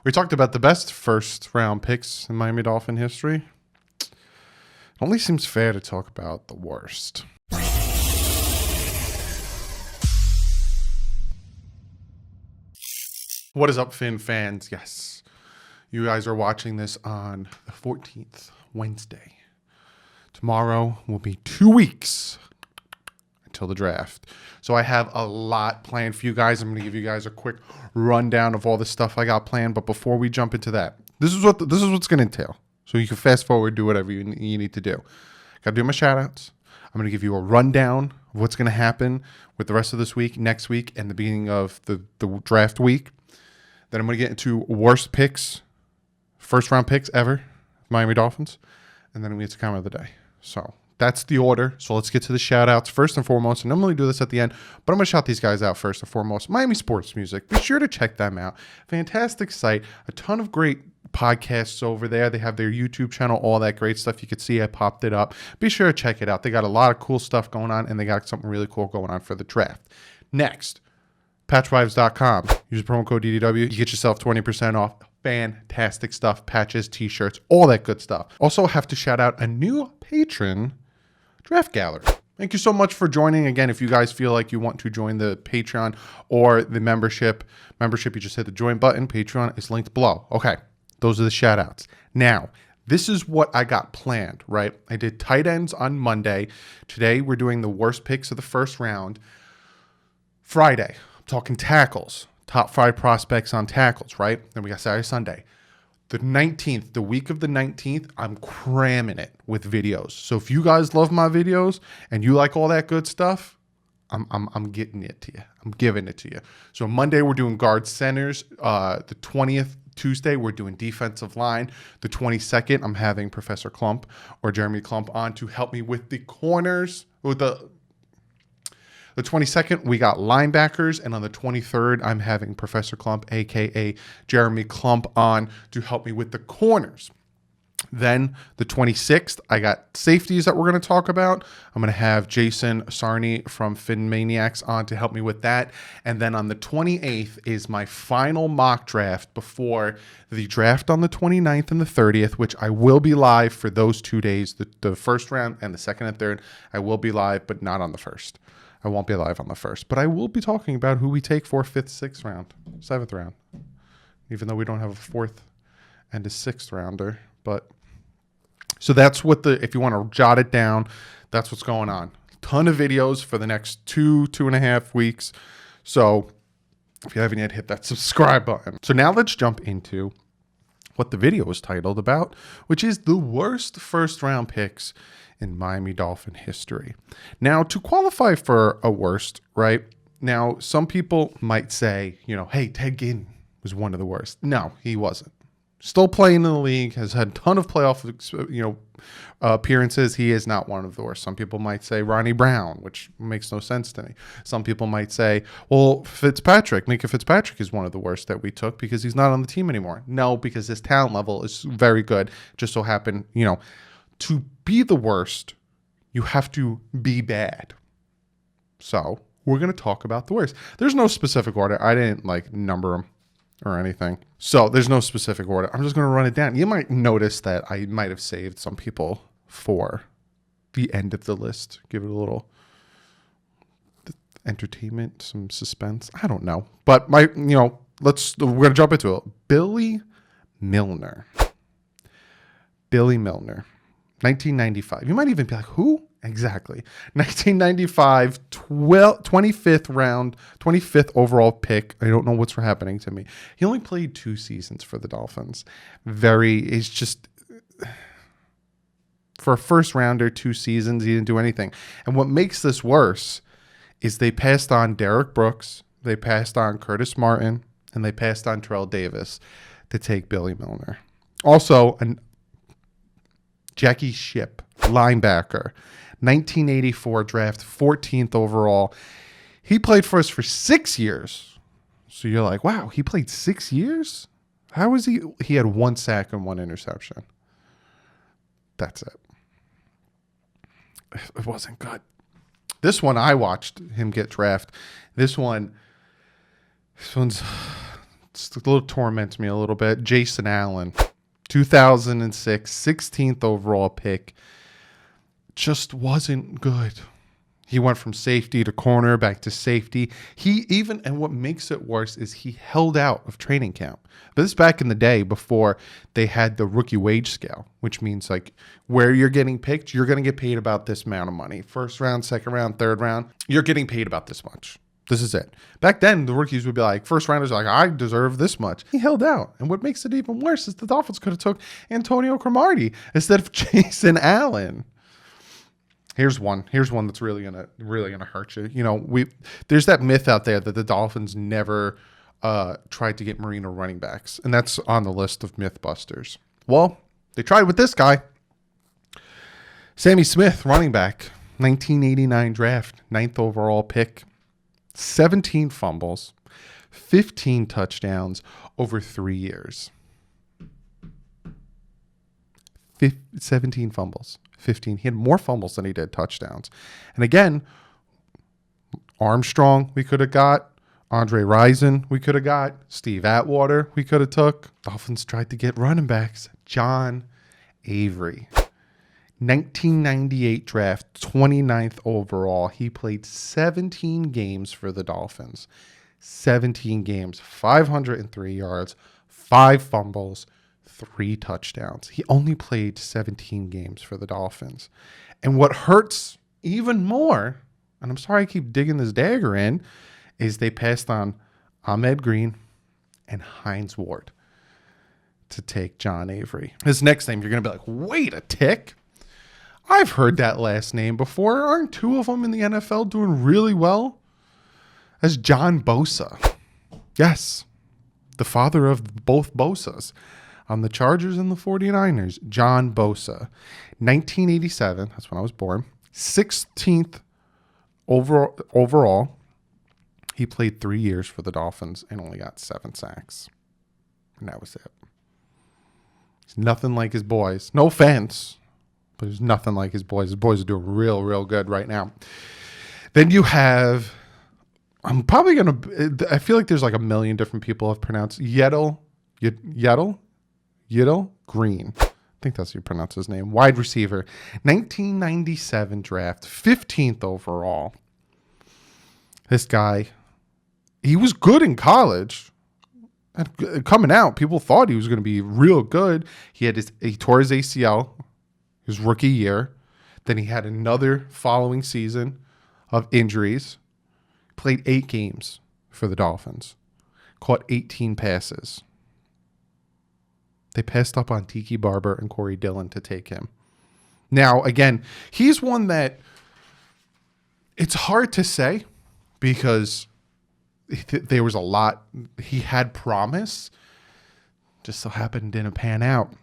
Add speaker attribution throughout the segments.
Speaker 1: We talked about the best first round picks in Miami Dolphin history. It only seems fair to talk about the worst. What is up, Finn fans? Yes, you guys are watching this on the 14th, Wednesday. Tomorrow will be 2 weeks until the draft. So I have a lot planned for you guys. I'm going to give you guys a quick rundown of all the stuff I got planned. But before we jump into that, this is what's going to entail. So you can fast forward, do whatever you need to do. Got to do my shout outs. I'm going to give you a rundown of what's going to happen with the rest of this week, next week, and the beginning of the draft week. Then I'm going to get into worst picks, first round picks ever, Miami Dolphins. And then we get to comment of the day. So that's the order. So let's get to the shout outs first and foremost. I normally do this at the end, but I'm going to shout these guys out first and foremost. Miami Sports Music. Be sure to check them out. Fantastic site. A ton of great podcasts over there. They have their YouTube channel, all that great stuff. You could see I popped it up. Be sure to check it out. They got a lot of cool stuff going on, and they got something really cool going on for the draft. Next, patchwives.com. Use the promo code DDW. You get yourself 20% off. Fantastic stuff. Patches, t-shirts, all that good stuff. Also have to shout out a new patron, Draft Gallery. Thank you so much for joining. Again, if you guys feel like you want to join the Patreon or the membership, you just hit the join button. Patreon is linked below. Okay, those are the shout outs. Now, this is what I got planned, right? I did tight ends on Monday. Today, we're doing the worst picks of the first round. Friday, I'm talking tackles. Top 5 prospects on tackles, right? Then we got Saturday, Sunday. The 19th, the week of the 19th, I'm cramming it with videos. So if you guys love my videos and you like all that good stuff, I'm getting it to you. I'm giving it to you. So Monday, we're doing guard centers. The 20th, Tuesday, we're doing defensive line. The 22nd, I'm having Professor Klump or Jeremy Klump on to help me with the corners, with the 22nd, we got linebackers, and on the 23rd, I'm having Professor Klump, a.k.a. Jeremy Klump, on to help me with the corners. Then the 26th, I got safeties that we're going to talk about. I'm going to have Jason Sarney from Fin Maniacs on to help me with that. And then on the 28th is my final mock draft before the draft on the 29th and the 30th, which I will be live for those 2 days, the first round and the second and third. I will be live, but not on the first. I won't be live on the first, but I will be talking about who we take for 5th, 6th round, 7th round, even though we don't have a 4th and a 6th rounder. But so that's what if you want to jot it down, that's what's going on. Ton of videos for the next 2.5 weeks. So if you haven't yet, hit that subscribe button. So now let's jump into what the video was titled about, which is the worst first round picks in Miami Dolphin history. Now, to qualify for a worst, right? Now, some people might say, hey, Ted Ginn was one of the worst. No, he wasn't. Still playing in the league, has had a ton of playoff, appearances. He is not one of the worst. Some people might say Ronnie Brown, which makes no sense to me. Some people might say, well, Micah Fitzpatrick is one of the worst that we took because he's not on the team anymore. No, because his talent level is very good. Just so happened, to be the worst, you have to be bad. So we're going to talk about the worst. There's no specific order. I didn't number them or anything. So there's no specific order. I'm just going to run it down. You might notice that I might have saved some people for the end of the list. Give it a little entertainment, some suspense. I don't know. But we're going to jump into it. Billy MILNER. 1995. You might even be like, who? Exactly. 1995, 25th overall pick. I don't know what's happening to me. He only played 2 seasons for the Dolphins. It's just, for a first rounder, 2 seasons, he didn't do anything. And what makes this worse is they passed on Derek Brooks, they passed on Curtis Martin, and they passed on Terrell Davis to take Billy MILNER. Also, Jackie Shipp, linebacker, 1984 draft, 14th overall. He played for us for 6 years. So you're like, wow, he played 6 years? How is he? He had 1 sack and 1 interception. That's it. It wasn't good. This one, I watched him get drafted. This one's It's a little torments me a little bit. Jason Allen, 2006, 16th overall pick. Just wasn't good. He went from safety to corner, back to safety. And what makes it worse is he held out of training camp. But this is back in the day before they had the rookie wage scale, which means like where you're getting picked, you're going to get paid about this amount of money. First round, second round, third round, you're getting paid about this much. This is it. Back then, the rookies would be like, first rounders are like, I deserve this much. He held out. And what makes it even worse is the Dolphins could have took Antonio Cromartie instead of Jason Allen. Here's one that's really gonna hurt you. You know, there's that myth out there that the Dolphins never tried to get Marino running backs, and that's on the list of mythbusters. Well, they tried with this guy, Sammy Smith, running back, 1989 draft, 9th overall pick, 17 fumbles, 15 touchdowns over 3 years. 17 fumbles. 15. He had more fumbles than he did touchdowns. And again, Armstrong we could have got. Andre Rison we could have got. Steve Atwater we could have took. Dolphins tried to get running backs. John Avery. 1998 draft, 29th overall. He played 17 games for the Dolphins. 17 games, 503 yards, 5 fumbles, 3 touchdowns. He only played 17 games for the Dolphins. And what hurts even more, and I'm sorry I keep digging this dagger in, is they passed on Ahmed Green and Hines Ward to take John Avery. His next name, you're going to be like, wait a tick. I've heard that last name before. Aren't 2 of them in the NFL doing really well? That's John Bosa. Yes, the father of both Bosas. On the Chargers and the 49ers, John Bosa. 1987, that's when I was born. 16th overall. He played 3 years for the Dolphins and only got 7 sacks. And that was it. He's nothing like his boys. No offense, but he's nothing like his boys. His boys are doing real good right now. Then you have, I feel like there's like a million different people have pronounced Yedel Green. I think that's how you pronounce his name. Wide receiver. 1997 draft. 15th overall. This guy, he was good in college. And coming out, people thought he was going to be real good. He tore his ACL his rookie year. Then he had another following season of injuries. Played 8 games for the Dolphins. Caught 18 passes. They passed up on Tiki Barber and Corey Dillon to take him. Now, again, he's one that it's hard to say because there was a lot. He had promise. Just so happened didn't pan out.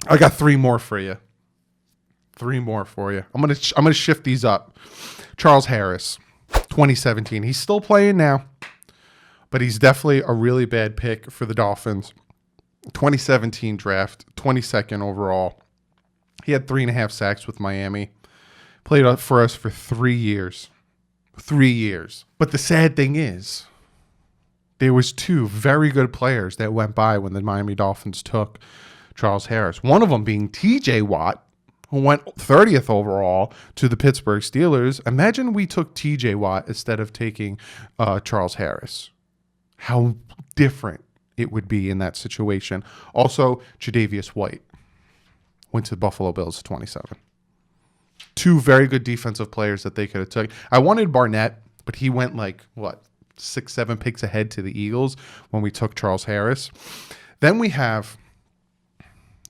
Speaker 1: I got 3 more for you. 3 more for you. I'm gonna shift these up. Charles Harris, 2017. He's still playing now, but he's definitely a really bad pick for the Dolphins. 2017 draft, 22nd overall. He had 3.5 sacks with Miami. Played for us for 3 years. 3 years. But the sad thing is, there was 2 very good players that went by when the Miami Dolphins took Charles Harris. One of them being TJ Watt, who went 30th overall to the Pittsburgh Steelers. Imagine we took TJ Watt instead of taking Charles Harris. How different it would be in that situation. Also, Tre'Davious White went to the Buffalo Bills at 27. 2 very good defensive players that they could have took. I wanted Barnett, but he went 6-7 picks ahead to the Eagles when we took Charles Harris. Then we have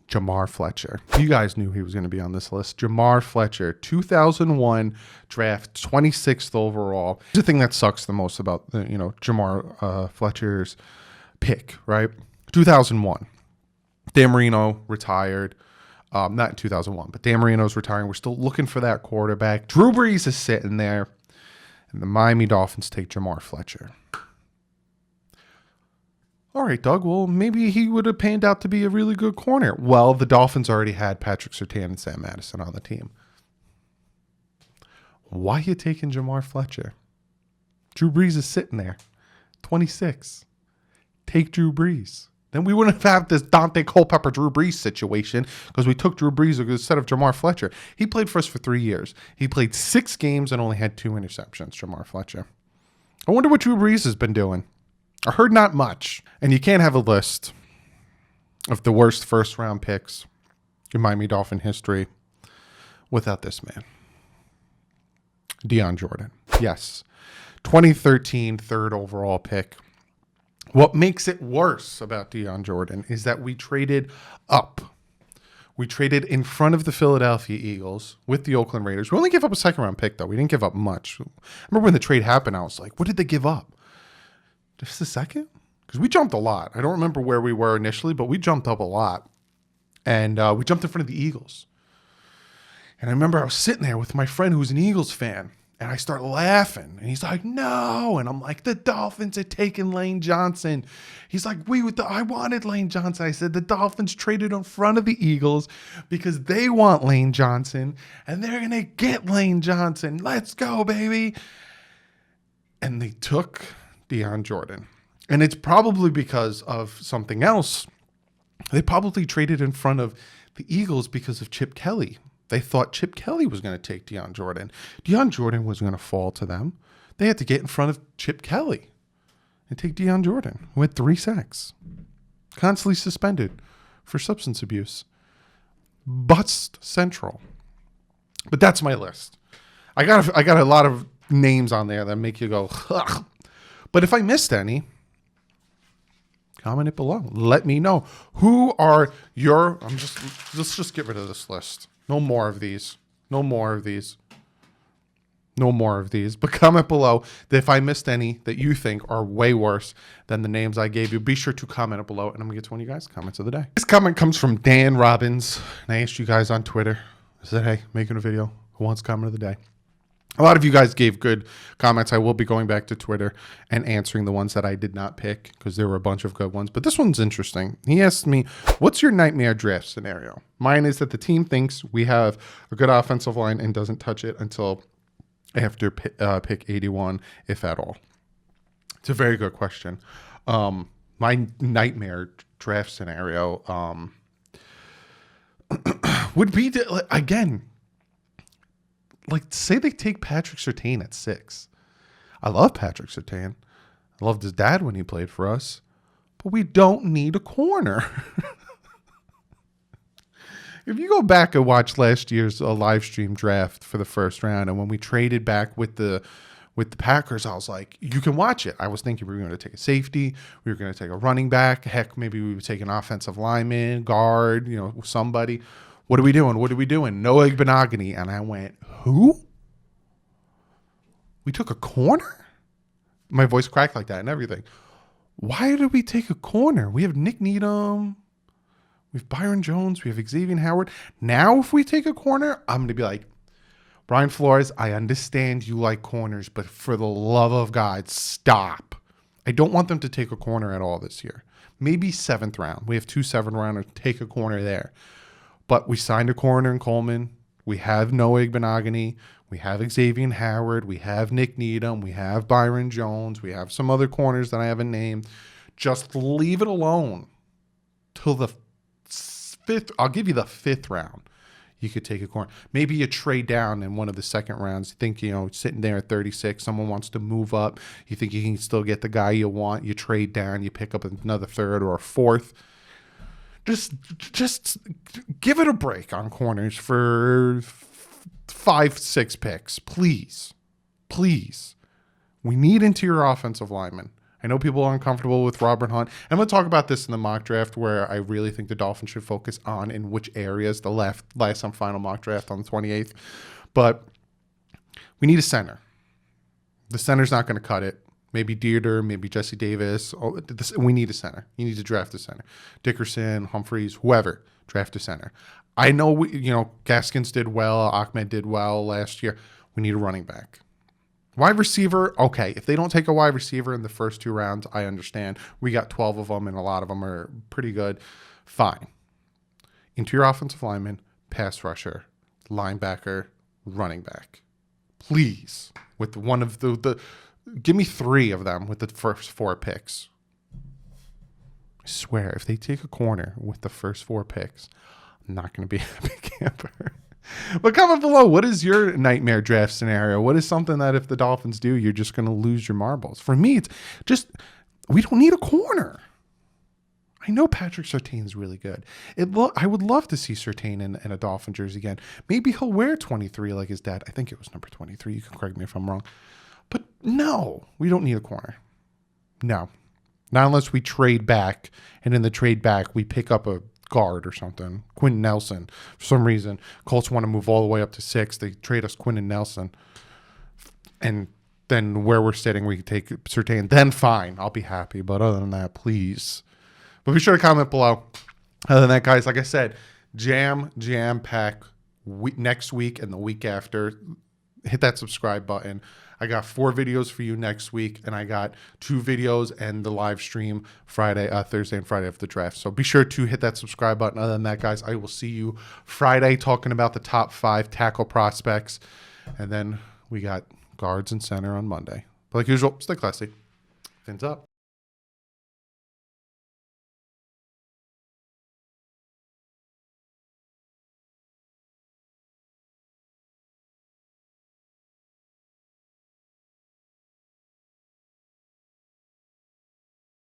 Speaker 1: JAMAR FLETCHER. You guys knew he was going to be on this list. JAMAR FLETCHER, 2001 draft, 26th overall. The thing that sucks the most about JAMAR FLETCHER's pick, right? 2001. Dan Marino retired. Not in 2001, but Dan Marino's retiring. We're still looking for that quarterback. Drew Brees is sitting there, and the Miami Dolphins take JAMAR FLETCHER. All right, Doug, well, maybe he would have panned out to be a really good corner. Well, the Dolphins already had Patrick Surtain and Sam Madison on the team. Why are you taking JAMAR FLETCHER? Drew Brees is sitting there, 26. take Drew Brees. Then we wouldn't have this Dante Culpepper Drew Brees situation because we took Drew Brees instead of JAMAR FLETCHER. He played for us for 3 years. He played 6 games and only had 2 interceptions, JAMAR FLETCHER. I wonder what Drew Brees has been doing. I heard not much. And you can't have a list of the worst first-round picks in Miami Dolphin history without this man. DION Jordan. Yes. 2013 third overall pick. What makes it worse about DION Jordan is that we traded up. We traded in front of the Philadelphia Eagles with the Oakland Raiders. We only gave up a second-round pick, though. We didn't give up much. I remember when the trade happened, I was like, what did they give up? Just a second? Because we jumped a lot. I don't remember where we were initially, but we jumped up a lot. And we jumped in front of the Eagles. And I remember I was sitting there with my friend who's an Eagles fan. And I start laughing. And he's like, no. And I'm like, the Dolphins had taken Lane Johnson. He's like, I wanted Lane Johnson. I said, the Dolphins traded in front of the Eagles because they want Lane Johnson. And they're going to get Lane Johnson. Let's go, baby. And they took DION Jordan. And it's probably because of something else. They probably traded in front of the Eagles because of Chip Kelly. They thought Chip Kelly was going to take DION Jordan. DION Jordan was going to fall to them. They had to get in front of Chip Kelly and take DION Jordan, who had 3 sacks, constantly suspended for substance abuse. Bust central. But that's my list. I got a lot of names on there that make you go, ugh. But if I missed any, comment it below. Let me know. Who are your... let's just get rid of this list. No more of these. No more of these. No more of these. But comment below that if I missed any that you think are way worse than the names I gave you. Be sure to comment it below, and I'm going to get to one of you guys' comments of the day. This comment comes from Dan Robbins. And I asked you guys on Twitter. I said, hey, making a video. Who wants comment of the day? A lot of you guys gave good comments. I will be going back to Twitter and answering the ones that I did not pick because there were a bunch of good ones. But this one's interesting. He asked me, what's your nightmare draft scenario? Mine is that the team thinks we have a good offensive line and doesn't touch it until after pick 81, if at all. It's a very good question. My nightmare draft scenario would be, again, like, say they take Patrick Surtain at 6. I love Patrick Surtain. I loved his dad when he played for us. But we don't need a corner. If you go back and watch last year's live stream draft for the first round, and when we traded back with the Packers, I was like, you can watch it. I was thinking we were going to take a safety. We were going to take a running back. Heck, maybe we would take an offensive lineman, guard, somebody. What are we doing? What are we doing? Noah Igbenogany. And I went, who? We took a corner? My voice cracked like that and everything. Why did we take a corner? We have Nick Needham. We have Byron Jones. We have Xavier Howard. Now, if we take a corner, I'm going to be like, Brian Flores, I understand you like corners, but for the love of God, stop. I don't want them to take a corner at all this year. Maybe 7th round. We have 2 7th-rounders. Take a corner there. But we signed a corner in Coleman. We have Noah Igbenogany. We have Xavier Howard. We have Nick Needham. We have Byron Jones. We have some other corners that I haven't named. Just leave it alone till the 5th. I'll give you the 5th round. You could take a corner. Maybe you trade down in one of the second rounds. You think, sitting there at 36, someone wants to move up. You think you can still get the guy you want. You trade down. You pick up another 3rd or a 4th. Just give it a break on corners for 5-6 picks, please. Please. We need interior offensive linemen. I know people are uncomfortable with Robert Hunt. I'm going to talk about this in the mock draft where I really think the Dolphins should focus on in which areas, the last and final mock draft on the 28th. But we need a center. The center's not going to cut it. Maybe Dieter, maybe Jesse Davis. We need a center. You need to draft a center. Dickerson, Humphreys, whoever, draft a center. I know, Gaskins did well. Ahmed did well last year. We need a running back. Wide receiver, okay. If they don't take a wide receiver in the first 2 rounds, I understand. We got 12 of them, and a lot of them are pretty good. Fine. Interior offensive lineman, pass rusher, linebacker, running back. Please. With one of the give me 3 of them with the first 4 picks. I swear, if they take a corner with the first 4 picks, I'm not going to be a happy camper. But comment below, what is your nightmare draft scenario? What is something that if the Dolphins do, you're just going to lose your marbles? For me, it's just, we don't need a corner. I know Patrick Surtain's really good. I would love to see Surtain in a Dolphin jersey again. Maybe he'll wear 23 like his dad. I think it was number 23. You can correct me if I'm wrong. But no, we don't need a corner. No. Not unless we trade back, and in the trade back, we pick up a guard or something. Quentin Nelson. For some reason, Colts want to move all the way up to 6. They trade us Quentin Nelson. And then where we're sitting, we take Surtain. Then fine, I'll be happy. But other than that, please. But be sure to comment below. Other than that, guys, like I said, jam pack next week and the week after. Hit that subscribe button. I got 4 videos for you next week, and I got 2 videos and the live stream Thursday and Friday of the draft. So be sure to hit that subscribe button. Other than that, guys, I will see you Friday talking about the top 5 tackle prospects. And then we got guards and center on Monday. But like usual, stay classy. Fins up.